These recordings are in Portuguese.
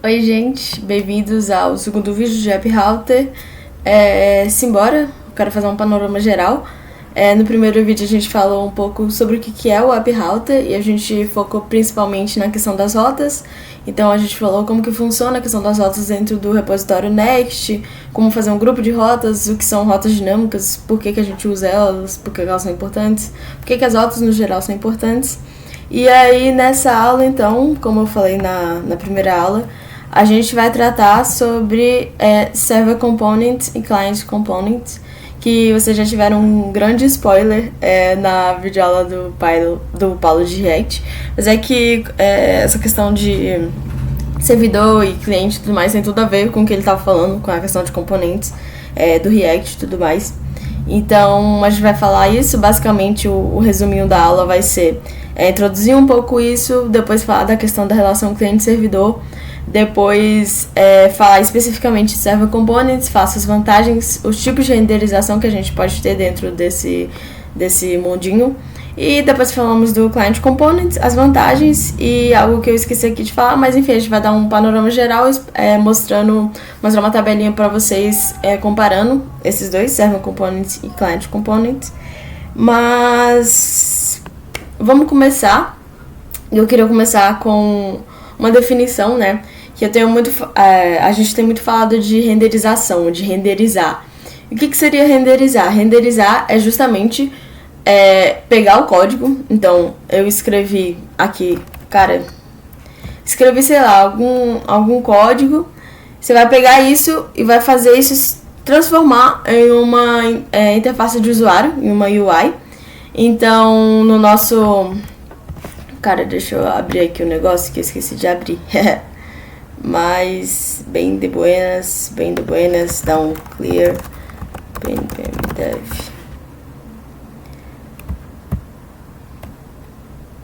Oi, gente, bem-vindos ao segundo vídeo de App Router. Simbora, eu quero fazer um panorama geral. No primeiro vídeo a gente falou um pouco sobre o que é o App Router e a gente focou principalmente na questão das rotas. Então a gente falou como que funciona a questão das rotas dentro do repositório Next, como fazer um grupo de rotas, o que são rotas dinâmicas, por que a gente usa elas, por que elas são importantes, por que as rotas no geral são importantes. E aí nessa aula, então, como eu falei na primeira aula, a gente vai tratar sobre Server Components e Client Components, que vocês já tiveram um grande spoiler na videoaula do Paulo de React. Mas é que essa questão de servidor e cliente e tudo mais tem tudo a ver com o que ele estava falando, com a questão de componentes do React e tudo mais. Então a gente vai falar isso, basicamente o resuminho da aula vai ser introduzir um pouco isso, depois falar da questão da relação cliente-servidor, depois falar especificamente de Server Components, faço as vantagens, os tipos de renderização que a gente pode ter dentro desse mundinho. E depois falamos do Client Components, as vantagens e algo que eu esqueci aqui de falar, mas enfim, a gente vai dar um panorama geral mostrar uma tabelinha para vocês comparando esses dois, Server Components e Client Components. Mas vamos começar. Eu queria começar com uma definição, né? Que eu tenho muito. A gente tem muito falado de renderização, de renderizar. E o que seria renderizar? Renderizar é justamente pegar o código. Então, eu escrevi aqui, sei lá, algum código. Você vai pegar isso e vai fazer isso transformar em uma interface de usuário, em uma UI. Então, no nosso... deixa eu abrir aqui o negócio que eu esqueci de abrir. Mas, bem de buenas, dá um clear, dev.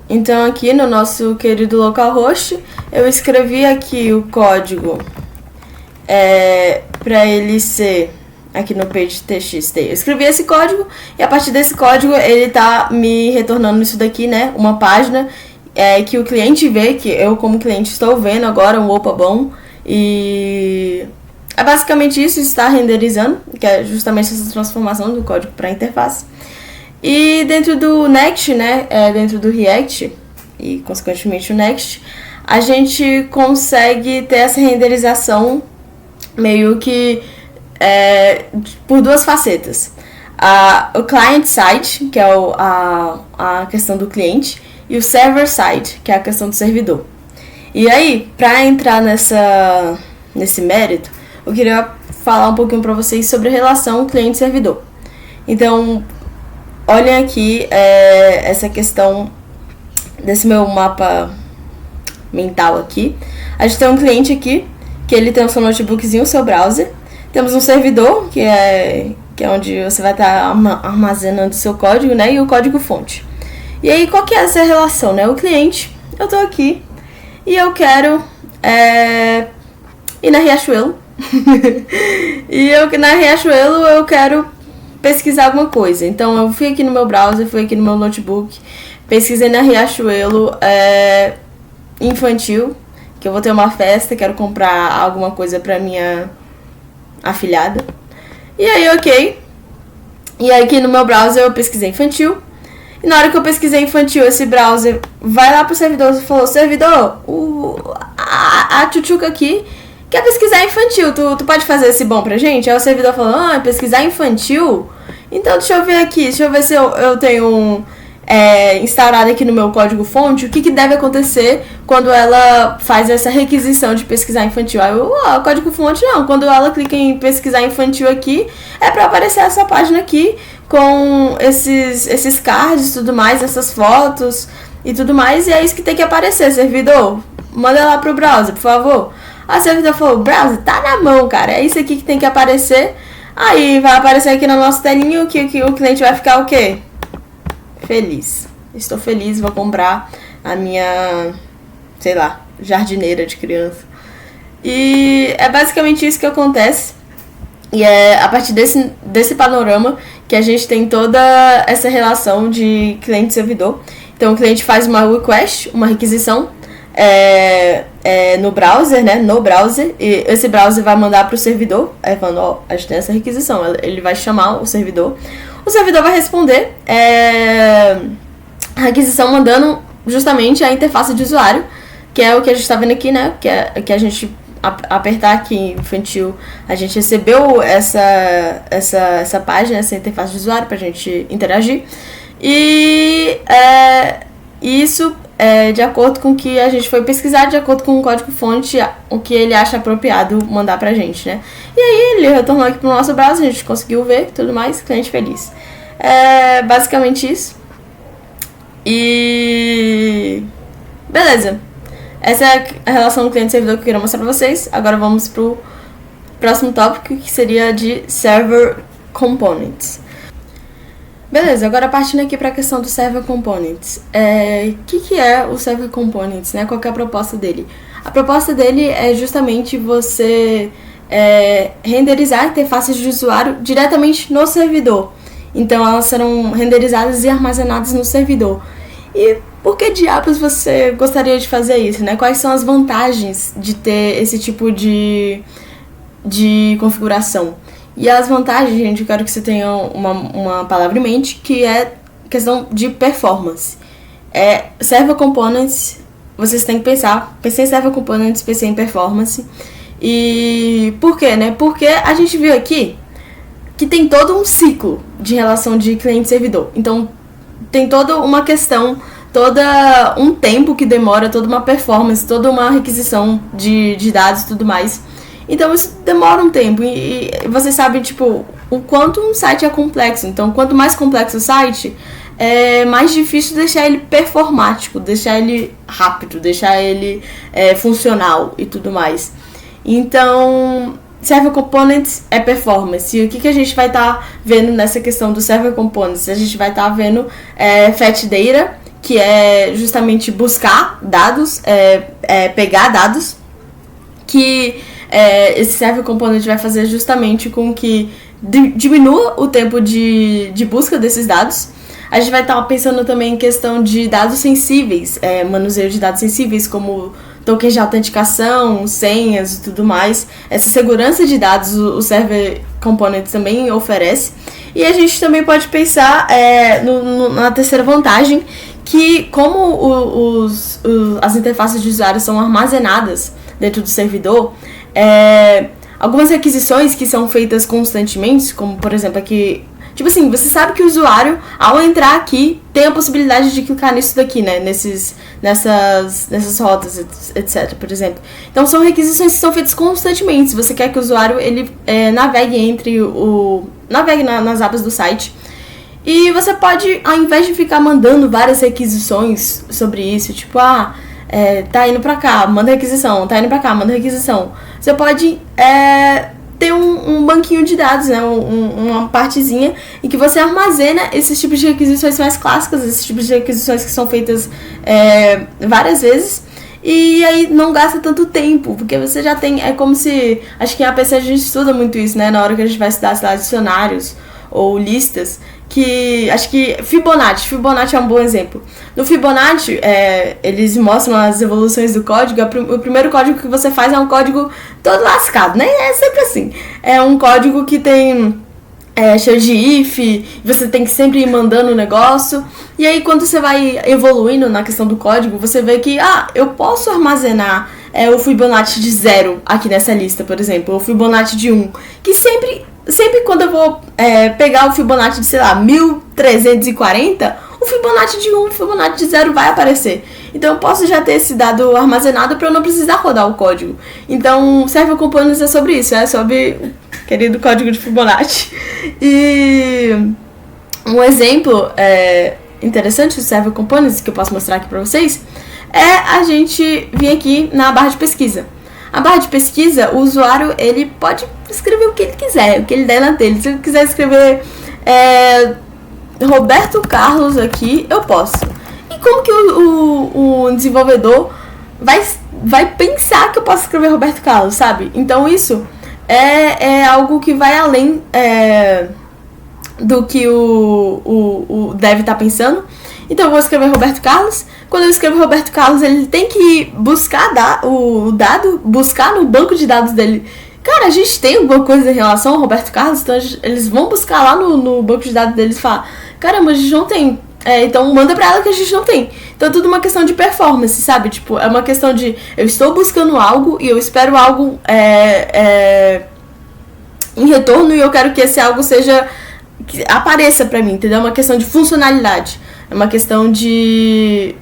Então, aqui no nosso querido localhost, eu escrevi aqui o código para ele ser aqui no page.txt. Eu escrevi esse código e a partir desse código ele tá me retornando isso daqui, né? Uma página que o cliente vê, que eu como cliente estou vendo agora, um opa bom. E é basicamente isso, está renderizando, que é justamente essa transformação do código para a interface. E dentro do Next, né, dentro do React e consequentemente o Next, a gente consegue ter essa renderização meio que por duas facetas. O client side, que é a questão do cliente, e o server side, que é a questão do servidor. E aí, para entrar nesse mérito, eu queria falar um pouquinho para vocês sobre a relação cliente-servidor. Então, olhem aqui essa questão desse meu mapa mental aqui. A gente tem um cliente aqui, que ele tem o seu notebookzinho, o seu browser. Temos um servidor, que é onde você vai estar armazenando o seu código, né? E o código fonte. E aí, qual que é essa relação, né? O cliente, eu tô aqui e eu quero ir na Riachuelo. E na Riachuelo eu quero pesquisar alguma coisa. Então, eu fui aqui no meu browser, fui aqui no meu notebook, pesquisei na Riachuelo infantil, que eu vou ter uma festa, quero comprar alguma coisa pra minha afilhada. E aí, ok. E aí, aqui no meu browser eu pesquisei infantil. E na hora que eu pesquisei infantil, esse browser vai lá pro servidor e falou: servidor, a tchutchuca aqui quer pesquisar infantil, tu pode fazer esse bom pra gente? Aí o servidor falou: pesquisar infantil? Então deixa eu ver aqui, deixa eu ver se eu tenho instaurado aqui no meu código fonte o que deve acontecer quando ela faz essa requisição de pesquisar infantil. Aí o código fonte não, quando ela clica em pesquisar infantil aqui, é pra aparecer essa página aqui com esses cards e tudo mais, essas fotos e tudo mais, e é isso que tem que aparecer, servidor. Manda lá pro browser, por favor. Aí o servidor falou: browser, tá na mão, cara, é isso aqui que tem que aparecer. Aí vai aparecer aqui na nossa telinha que o cliente vai ficar o quê? Feliz. Estou feliz, vou comprar a minha, sei lá, jardineira de criança. E é basicamente isso que acontece. E é a partir desse panorama que a gente tem toda essa relação de cliente e servidor. Então o cliente faz uma request, uma requisição, no browser, né? No browser. E esse browser vai mandar para o servidor. Aí falando, ó, a gente tem essa requisição. Ele vai chamar o servidor. O servidor vai responder a requisição mandando justamente a interface de usuário, que é o que a gente está vendo aqui, né? Que a gente apertar aqui infantil, a gente recebeu essa página, essa interface de usuário para a gente interagir. E isso é de acordo com o que a gente foi pesquisar, de acordo com o código-fonte, o que ele acha apropriado mandar pra gente, né? E aí ele retornou aqui pro nosso browser, a gente conseguiu ver tudo mais, cliente feliz. É basicamente isso. E beleza. Essa é a relação do cliente-servidor que eu queria mostrar pra vocês. Agora vamos pro próximo tópico, que seria de Server Components. Beleza, agora partindo aqui para a questão do Server Components. O que é o Server Components, né? Qual que é a proposta dele? A proposta dele é justamente você renderizar interfaces de usuário diretamente no servidor. Então elas serão renderizadas e armazenadas no servidor. E por que diabos você gostaria de fazer isso, né? Quais são as vantagens de ter esse tipo de configuração? E as vantagens, gente, eu quero que você tenha uma palavra em mente, que é questão de performance. Server Components, vocês têm que pensar em Server Components, pensei em performance. E por quê, né? Porque a gente viu aqui que tem todo um ciclo de relação de cliente-servidor. Então, tem toda uma questão, todo um tempo que demora, toda uma performance, toda uma requisição de dados e tudo mais. Então isso demora um tempo e vocês sabem, tipo, o quanto um site é complexo. Então, quanto mais complexo o site, é mais difícil deixar ele performático, deixar ele rápido, deixar ele funcional e tudo mais. Então, Server Components é performance. E o que a gente vai estar vendo nessa questão do Server Components? A gente vai estar vendo Fetch Data, que é justamente buscar dados, pegar dados, que esse Server Component vai fazer justamente com que diminua o tempo de busca desses dados. A gente vai estar pensando também em questão de dados sensíveis, manuseio de dados sensíveis, como tokens de autenticação, senhas e tudo mais. Essa segurança de dados o Server Component também oferece. E a gente também pode pensar na terceira vantagem, que como as interfaces de usuário são armazenadas dentro do servidor, algumas requisições que são feitas constantemente, como por exemplo aqui, tipo assim, você sabe que o usuário, ao entrar aqui, tem a possibilidade de clicar nisso daqui, né, nessas rotas, etc, por exemplo. Então são requisições que são feitas constantemente. Se você quer que o usuário ele navegue nas abas do site. E você pode, ao invés de ficar mandando várias requisições sobre isso, tipo, tá indo pra cá, manda requisição, tá indo pra cá, manda requisição. Você pode ter um banquinho de dados, né, uma partezinha em que você armazena esses tipos de requisições mais clássicas, esses tipos de requisições que são feitas várias vezes. E aí não gasta tanto tempo, porque você já tem, é como se, acho que em APC a gente estuda muito isso, né, na hora que a gente vai estudar, sei lá, dicionários ou listas, que acho que Fibonacci é um bom exemplo. No Fibonacci, eles mostram as evoluções do código. O primeiro código que você faz é um código todo lascado, né? É sempre assim. É um código que tem cheio de if, você tem que sempre ir mandando o negócio. E aí, quando você vai evoluindo na questão do código, você vê que, eu posso armazenar o Fibonacci de 0 aqui nessa lista, por exemplo, ou o Fibonacci de 1, que sempre quando eu vou pegar o Fibonacci de, sei lá, 1340, o Fibonacci de 1 e o Fibonacci de 0 vai aparecer. Então eu posso já ter esse dado armazenado para eu não precisar rodar o código. Então Server Components é sobre isso, é sobre o querido código de Fibonacci. E um exemplo interessante do Server Components que eu posso mostrar aqui para vocês a gente vir aqui na barra de pesquisa. A barra de pesquisa, o usuário ele pode escrever o que ele quiser, o que ele der na dele. Se ele quiser escrever Roberto Carlos aqui, eu posso. E como que o desenvolvedor vai pensar que eu posso escrever Roberto Carlos, sabe? Então isso é algo que vai além do que o dev tá pensando. Então eu vou escrever Roberto Carlos, quando eu escrevo Roberto Carlos, ele tem que buscar o dado, buscar no banco de dados dele. Cara, a gente tem alguma coisa em relação ao Roberto Carlos, então eles vão buscar lá no banco de dados deles e falar, caramba, a gente não tem. Então manda pra ela que a gente não tem. Então é tudo uma questão de performance, sabe? Tipo, é uma questão de eu estou buscando algo e eu espero algo em retorno e eu quero que esse algo que apareça pra mim, entendeu? É uma questão de funcionalidade. É uma questão de...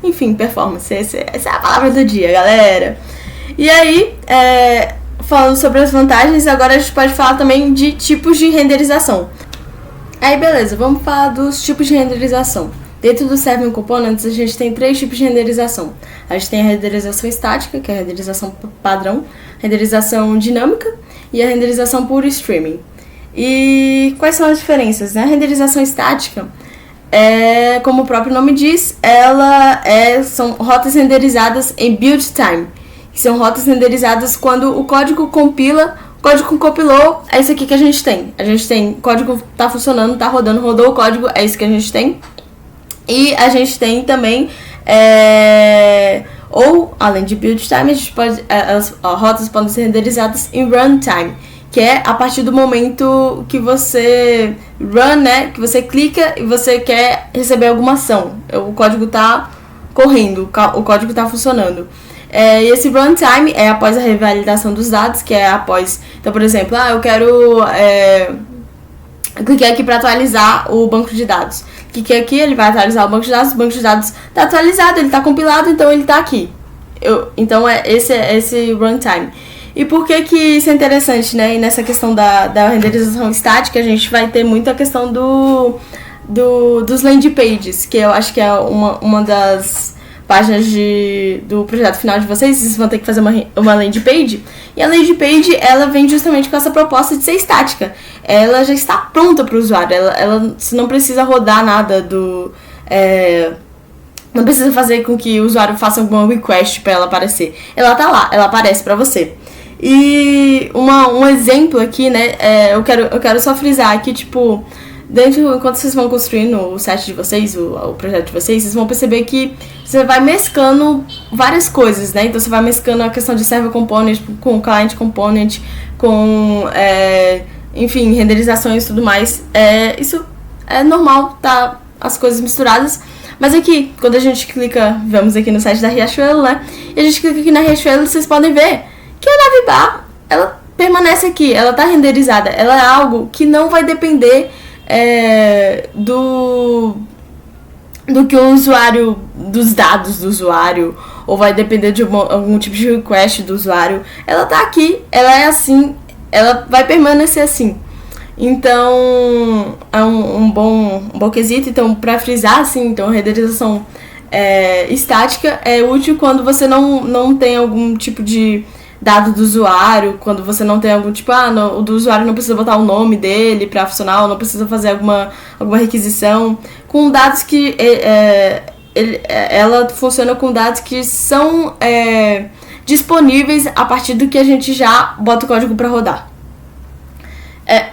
Enfim, performance. Essa é a palavra do dia, galera. E aí, falando sobre as vantagens, agora a gente pode falar também de tipos de renderização. Aí, beleza, vamos falar dos tipos de renderização. Dentro do Seven Components, a gente tem 3 tipos de renderização. A gente tem a renderização estática, que é a renderização padrão, renderização dinâmica e a renderização por streaming. E quais são as diferenças, né? A renderização estática, como o próprio nome diz, são rotas renderizadas em build time, que são rotas renderizadas quando o código compila. O código compilou, é isso aqui que a gente tem. A gente tem, o código tá funcionando, tá rodando, rodou o código, é isso que a gente tem. E a gente tem também, ou além de build time, a gente pode, as rotas podem ser renderizadas em runtime, que é a partir do momento que você run, né, que você clica e você quer receber alguma ação. O código tá correndo, o código tá funcionando. E esse runtime é após a revalidação dos dados, que é após... Então, por exemplo, eu quero... eu cliquei aqui para atualizar o banco de dados. Cliquei aqui, ele vai atualizar o banco de dados está atualizado, ele está compilado, então ele está aqui. Então, esse runtime. E por que isso é interessante, né? E nessa questão da renderização estática, a gente vai ter muito a questão dos landing pages, que eu acho que é uma das páginas do projeto final de vocês vão ter que fazer uma landing page. E a landing page, ela vem justamente com essa proposta de ser estática. Ela já está pronta para o usuário. Ela não precisa rodar nada não precisa fazer com que o usuário faça alguma request para ela aparecer. Ela tá lá, ela aparece para você. E um exemplo aqui, né, eu quero só frisar aqui, tipo... enquanto vocês vão construindo o site de vocês, o projeto de vocês vão perceber que você vai mesclando várias coisas, né? Então você vai mesclando a questão de server component com client component, com, enfim, renderizações e tudo mais. Isso é normal, tá? As coisas misturadas. Mas aqui, quando a gente clica, vamos aqui no site da Riachuelo, né? E a gente clica aqui na Riachuelo, vocês podem ver que a navbar, ela permanece aqui, ela tá renderizada. Ela é algo que não vai depender... do que o usuário, dos dados do usuário, ou vai depender de algum tipo de request do usuário. Ela tá aqui, ela é assim, ela vai permanecer assim. Então é um bom quesito. Então, para frisar, assim, então a renderização estática é útil quando você não tem algum tipo de dado do usuário, quando você não tem algum tipo, o do usuário não precisa botar o nome dele para funcionar, ou não precisa fazer alguma requisição, com dados que ela funciona com dados que são disponíveis a partir do que a gente já bota o código para rodar.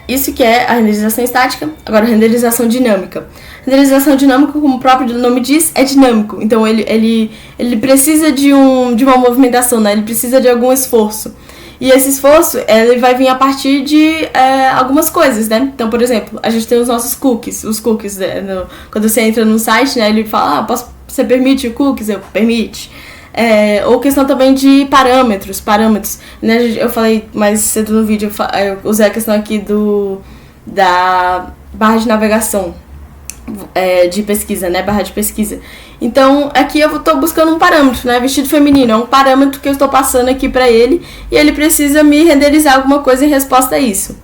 Isso que é a renderização estática. Agora, a renderização dinâmica. Renderização dinâmica, como o próprio nome diz, é dinâmico. Então, ele precisa de uma movimentação, né? Ele precisa de algum esforço. E esse esforço, ele vai vir a partir de algumas coisas, né? Então, por exemplo, a gente tem os nossos cookies. Os cookies, quando você entra no site, né? Ele fala, você permite cookies? Eu permite. Ou questão também de parâmetros, né? Eu falei mais cedo no vídeo, eu usei a questão aqui da barra de navegação de pesquisa, né? Barra de pesquisa. Então, aqui eu estou buscando um parâmetro, né? Vestido feminino, é um parâmetro que eu estou passando aqui para ele e ele precisa me renderizar alguma coisa em resposta a isso.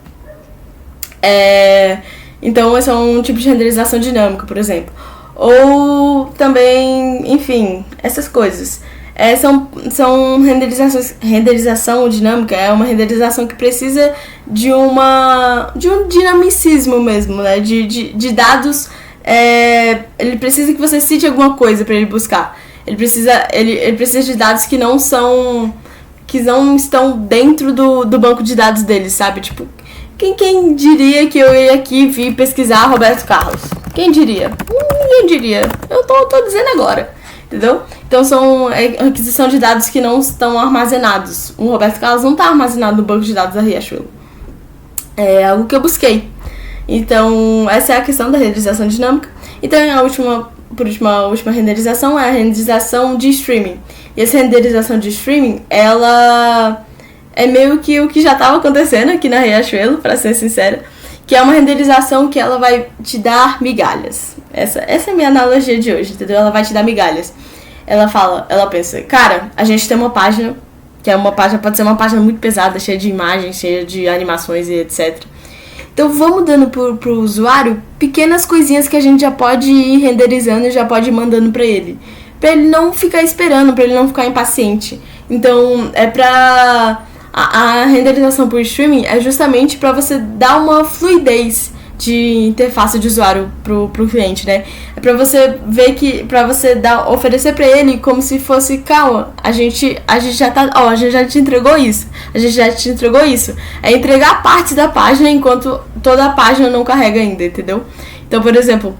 Então, esse é um tipo de renderização dinâmica, por exemplo. Ou também, enfim, essas coisas. São renderização dinâmica, é uma renderização que precisa de um dinamicismo mesmo, né? De dados, ele precisa que você cite alguma coisa para ele buscar. Ele precisa de dados que não estão dentro do banco de dados dele, sabe? Tipo, quem diria que eu ia aqui vir pesquisar Roberto Carlos? Quem diria? Ninguém diria. Eu tô dizendo agora. Entendeu? Então são requisição de dados que não estão armazenados. O Roberto Carlos não está armazenado no banco de dados da Riachuelo. É algo que eu busquei. Então, essa é a questão da renderização dinâmica. Então, a última renderização é a renderização de streaming. E essa renderização de streaming, ela é meio que o que já estava acontecendo aqui na Riachuelo, para ser sincera, que é uma renderização que ela vai te dar migalhas. Essa é a minha analogia de hoje, entendeu? Ela vai te dar migalhas. Ela pensa, cara, a gente tem uma página, que é uma página, pode ser uma página muito pesada, cheia de imagens, cheia de animações e etc. Então vamos dando pro usuário pequenas coisinhas que a gente já pode ir renderizando e já pode ir mandando pra ele não ficar esperando, pra ele não ficar impaciente. Então a renderização por streaming é justamente para você dar uma fluidez de interface de usuário pro cliente, né? É pra você ver pra você oferecer pra ele como se fosse, calma, a gente já te entregou isso, É entregar partes da página enquanto toda a página não carrega ainda, entendeu? Então, por exemplo,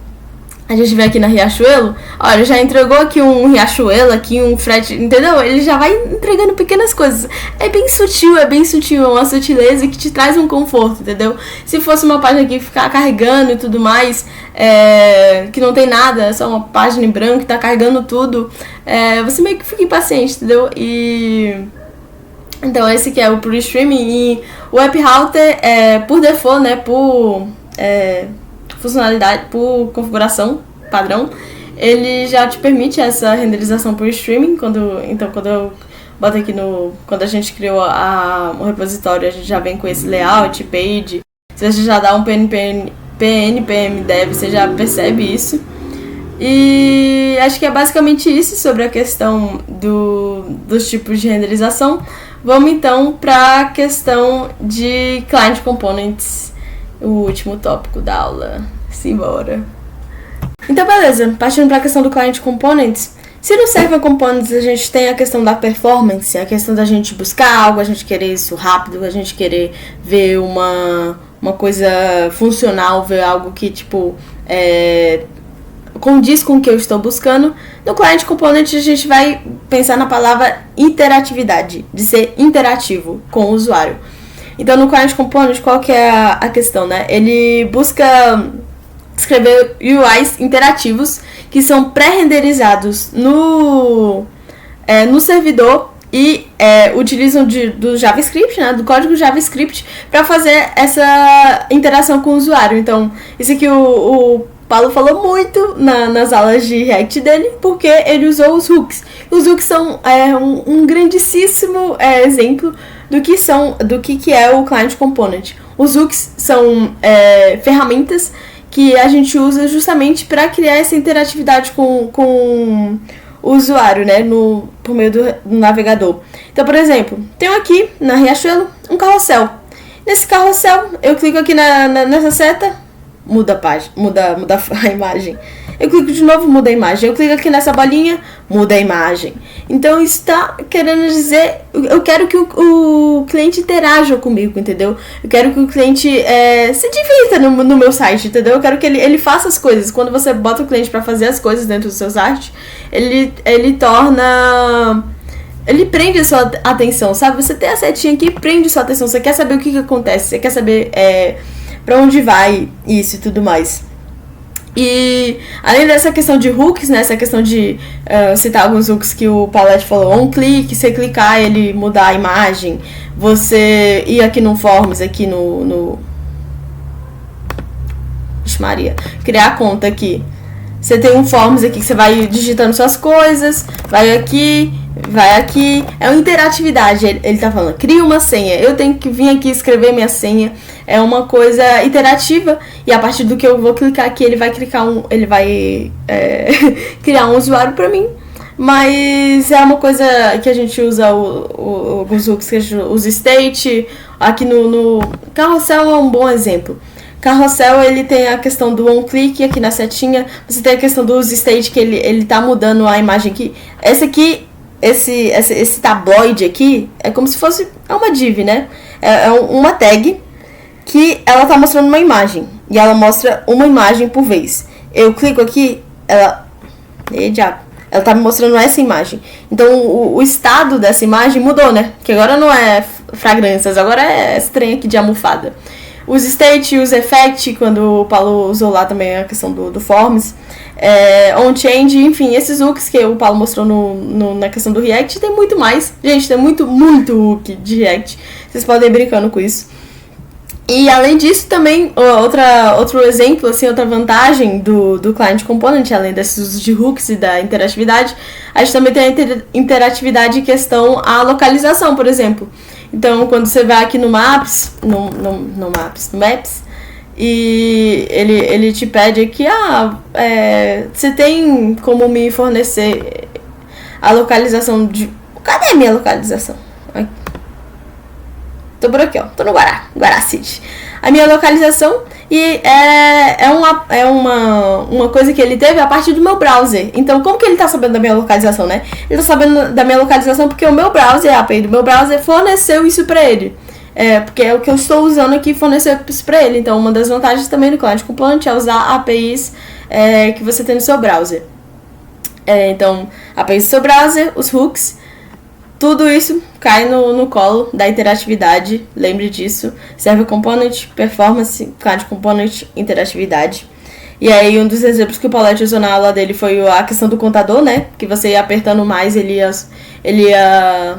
a gente vê aqui na Riachuelo, olha, já entregou aqui um Riachuelo, aqui um frete, entendeu? Ele já vai entregando pequenas coisas. É bem sutil, é uma sutileza que te traz um conforto, entendeu? Se fosse uma página que ficar carregando e tudo mais, que não tem nada, é só uma página em branco que tá carregando tudo, você meio que fica impaciente, entendeu? Então esse que é o Pro Streaming, e o App Router, por default, né, por funcionalidade, por configuração padrão, ele já te permite essa renderização por streaming. Quando eu boto aqui quando a gente criou o repositório, a gente já vem com esse layout, page. Se você já dá um PNPM dev, você já percebe isso. E acho que é basicamente isso sobre a questão dos tipos de renderização. Vamos então para a questão de Client Components, o último tópico da aula. Simbora. Então, beleza. Partindo para a questão do Client Components. Se no Server Components a gente tem a questão da performance, a questão da gente buscar algo, a gente querer isso rápido, a gente querer ver uma coisa funcional, ver algo que, tipo, condiz com o que eu estou buscando. No Client Component a gente vai pensar na palavra interatividade, de ser interativo com o usuário. Então, no Client Component, qual que é a questão, né? Ele busca escrever UIs interativos que são pré-renderizados no servidor e utilizam do JavaScript, né? Do código JavaScript, para fazer essa interação com o usuário. Então, isso aqui o Paulo falou muito nas aulas de React dele, porque ele usou os hooks. Os hooks são um grandíssimo exemplo do que é o Client Component. Os hooks são ferramentas que a gente usa justamente para criar essa interatividade com o usuário, né, por meio do navegador. Então, por exemplo, tenho aqui na Riachuelo um carrossel. Nesse carrossel, eu clico aqui nessa seta, muda a página, muda a imagem. Eu clico de novo, muda a imagem. Eu clico aqui nessa bolinha, muda a imagem. Então, isso está querendo dizer... Eu quero que o cliente interaja comigo, entendeu? Eu quero que o cliente se divirta no meu site, entendeu? Eu quero que ele faça as coisas. Quando você bota o cliente para fazer as coisas dentro do seu site, ele torna... Ele prende a sua atenção, sabe? Você tem a setinha aqui, prende a sua atenção. Você quer saber o que acontece. Você quer saber para onde vai isso e tudo mais. E além dessa questão de hooks, né, essa questão de citar alguns hooks que o Paulette falou, um clique, você clicar, ele mudar a imagem, você ir aqui no Forms, aqui no Vixe Maria, criar a conta aqui. Você tem um Forms aqui que você vai digitando suas coisas, vai aqui, é uma interatividade. Ele tá falando, cria uma senha, eu tenho que vir aqui escrever minha senha. É uma coisa interativa, e a partir do que eu vou clicar aqui, ele vai criar um usuário para mim. Mas é uma coisa que a gente usa alguns hooks, que a gente usa state. Aqui no Carrossel é um bom exemplo. Carrossel, ele tem a questão do one click aqui na setinha. Você tem a questão do use state, que ele tá mudando a imagem aqui. Esse tabloide aqui é como se fosse uma div, né? É uma tag que ela tá mostrando uma imagem. E ela mostra uma imagem por vez. eu clico aqui, ela tá me mostrando essa imagem. Então o estado dessa imagem mudou, né? Que agora não é fragrâncias, agora é esse trem aqui de almofada. Os state e os effect, quando o Paulo usou lá também a questão do forms, on change, enfim, esses hooks que o Paulo mostrou na questão do React, tem muito mais. Gente, tem muito hook de React. Vocês podem ir brincando com isso. E além disso, também, outro exemplo, assim, outra vantagem do Client Component, além desses usos de hooks e da interatividade, a gente também tem a interatividade em questão à localização, por exemplo. Então, quando você vai aqui no Maps, no Maps, e ele te pede aqui, você tem como me fornecer a localização de... Cadê a minha localização? Tô por aqui, ó. Tô no Guará City. A minha localização é uma coisa que ele teve a partir do meu browser. Então, como que ele tá sabendo da minha localização, né? Ele tá sabendo da minha localização porque o meu browser, a API do meu browser, forneceu isso pra ele. Porque é o que eu estou usando aqui forneceu isso pra ele. Então, uma das vantagens também do Client Component é usar APIs que você tem no seu browser. Então, APIs do seu browser, os hooks, tudo isso cai no colo da interatividade, lembre disso. Server Component, Performance, Client Component, interatividade. E aí um dos exemplos que o Paulette usou na aula dele foi a questão do contador, né? Que você ia apertando mais, ele ia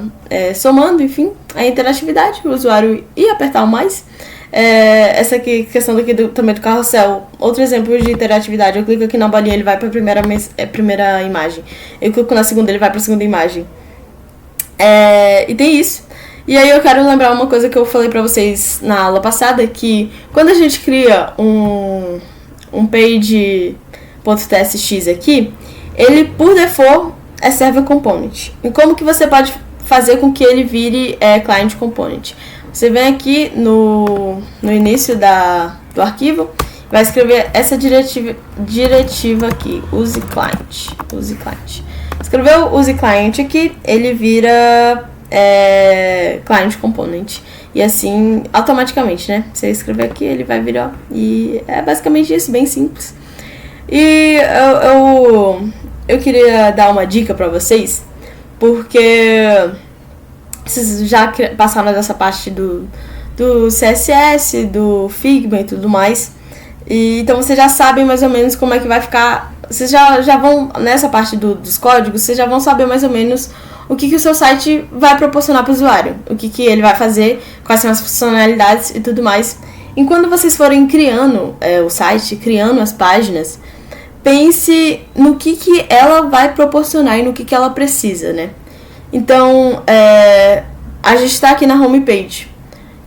somando, enfim, a interatividade. O usuário ia apertar o mais. Essa aqui, questão daqui também do carrossel, outro exemplo de interatividade. Eu clico aqui na bolinha, ele vai para a primeira imagem. Eu clico na segunda, ele vai para a segunda imagem. E tem isso. E aí eu quero lembrar uma coisa que eu falei pra vocês na aula passada, que quando a gente cria um page.tsx aqui, ele por default é server component. E como que você pode fazer com que ele vire client component? Você vem aqui no início do arquivo, vai escrever essa diretiva aqui, use client. Escreveu use client aqui, ele vira client component. E assim, automaticamente, né? Você escrever aqui, ele vai virar. E é basicamente isso, bem simples. E eu queria dar uma dica pra vocês, porque vocês já passaram dessa parte do CSS, do Figma e tudo mais. E então vocês já sabem mais ou menos como é que vai ficar. Vocês já vão, nessa parte dos códigos, vocês já vão saber mais ou menos o que o seu site vai proporcionar para o usuário, o que ele vai fazer, quais são as funcionalidades e tudo mais. E quando vocês forem criando o site, criando as páginas, pense no que ela vai proporcionar e no que ela precisa, né? Então, a gente está aqui na homepage.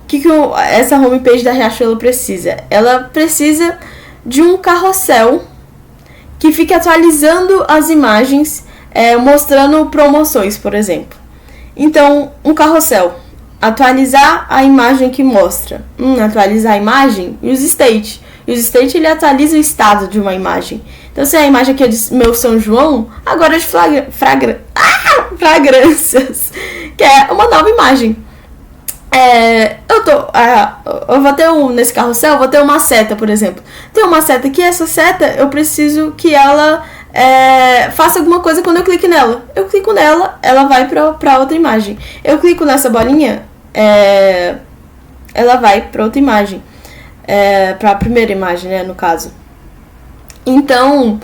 O que essa homepage da Riachuelo precisa? Ela precisa de um carrossel que fique atualizando as imagens, mostrando promoções, por exemplo. Então, um carrossel. Atualizar a imagem que mostra. Atualizar a imagem e os state. E os state, ele atualiza o estado de uma imagem. Então, se a imagem aqui é de meu São João, agora é de fragrâncias, que é uma nova imagem. Eu vou ter nesse carrossel, vou ter uma seta, por exemplo. Tem uma seta aqui, essa seta, eu preciso que ela faça alguma coisa quando eu clico nela. Eu clico nela, ela vai pra outra imagem. Eu clico nessa bolinha, ela vai pra outra imagem. Pra primeira imagem, né, no caso. Então,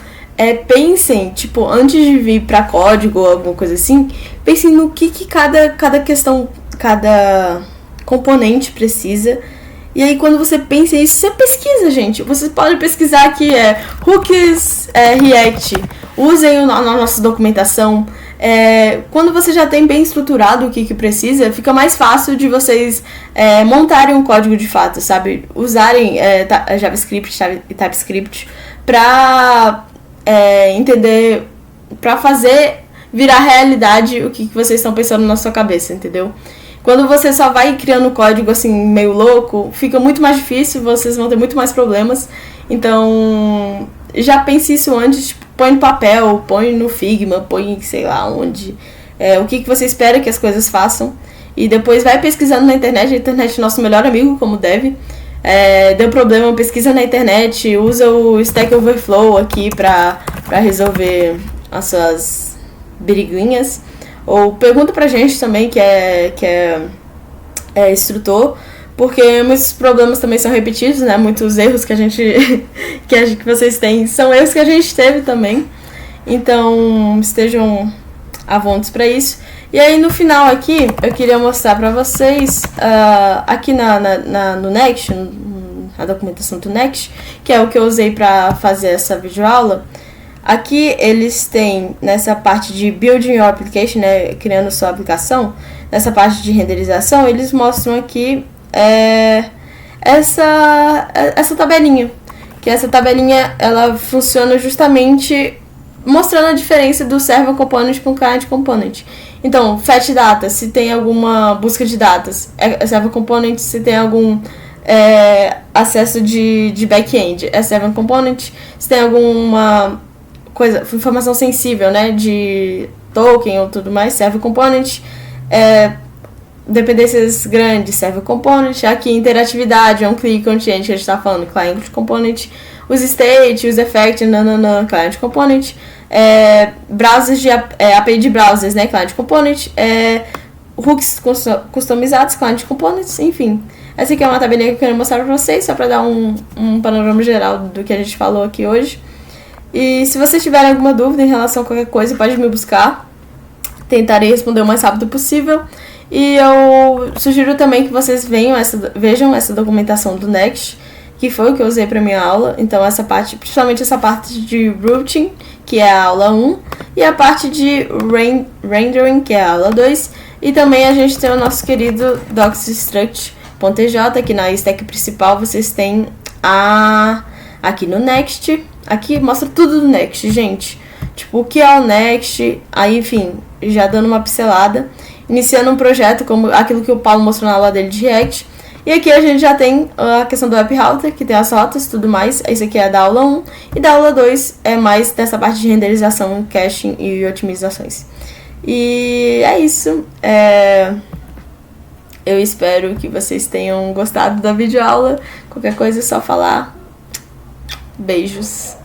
pensem, tipo, antes de vir pra código ou alguma coisa assim, pensem no que cada questão, cada componente precisa. E aí, quando você pensa isso, você pesquisa, gente. Você pode pesquisar aqui, hooks React. Usem na nossa documentação. Quando você já tem bem estruturado o que precisa, fica mais fácil de vocês montarem um código de fato, sabe? Usarem JavaScript e TypeScript para entender, para fazer virar realidade o que vocês estão pensando na sua cabeça, entendeu? Quando você só vai criando código assim, meio louco, fica muito mais difícil, vocês vão ter muito mais problemas. Então, já pense isso antes, tipo, põe no papel, põe no Figma, põe sei lá onde. O que você espera que as coisas façam. E depois vai pesquisando na internet. A internet é nosso melhor amigo, como deve. deu problema, pesquisa na internet, usa o Stack Overflow aqui pra resolver as suas briguinhas. Ou pergunta pra gente também, que é instrutor, porque muitos problemas também são repetidos, né? Muitos erros que que vocês têm são erros que a gente teve também. Então, estejam avontes para isso. E aí, no final aqui, eu queria mostrar para vocês, aqui no Next, a documentação do Next, que é o que eu usei para fazer essa videoaula. Aqui eles têm, nessa parte de Building Your Application, né, criando sua aplicação, nessa parte de renderização, eles mostram aqui essa tabelinha. Que essa tabelinha, ela funciona justamente mostrando a diferença do Server Component com o Client Component. Então, Fetch Data, se tem alguma busca de datas, é Server Component. Se tem algum acesso de back-end, é Server Component. Se tem alguma coisa, informação sensível, né, de token ou tudo mais, Server Component. Dependências grandes, Server Component. Aqui, interatividade, on-click, on-change, que a gente está falando, Client Component. Os state, os effect, Client Component. Browsers de API de browsers, né, Client Component. Hooks customizados, Client Components, enfim. Essa aqui é uma tabelinha que eu quero mostrar para vocês, só para dar um panorama geral do que a gente falou aqui hoje. E se vocês tiverem alguma dúvida em relação a qualquer coisa, pode me buscar. Tentarei responder o mais rápido possível. E eu sugiro também que vocês vejam essa documentação do Next, que foi o que eu usei para minha aula. Então, principalmente essa parte de routing, que é a aula 1, e a parte de rendering, que é a aula 2. E também a gente tem o nosso querido docstruct.tj, que na stack principal vocês têm aqui no Next. Aqui mostra tudo do Next, gente. Tipo, o que é o Next, aí, enfim, já dando uma pincelada. Iniciando um projeto, como aquilo que o Paulo mostrou na aula dele de React. E aqui a gente já tem a questão do App Router, que tem as rotas e tudo mais. Esse aqui é da aula 1. E da aula 2 é mais dessa parte de renderização, caching e otimizações. E é isso. Eu espero que vocês tenham gostado da videoaula. Qualquer coisa é só falar. Beijos.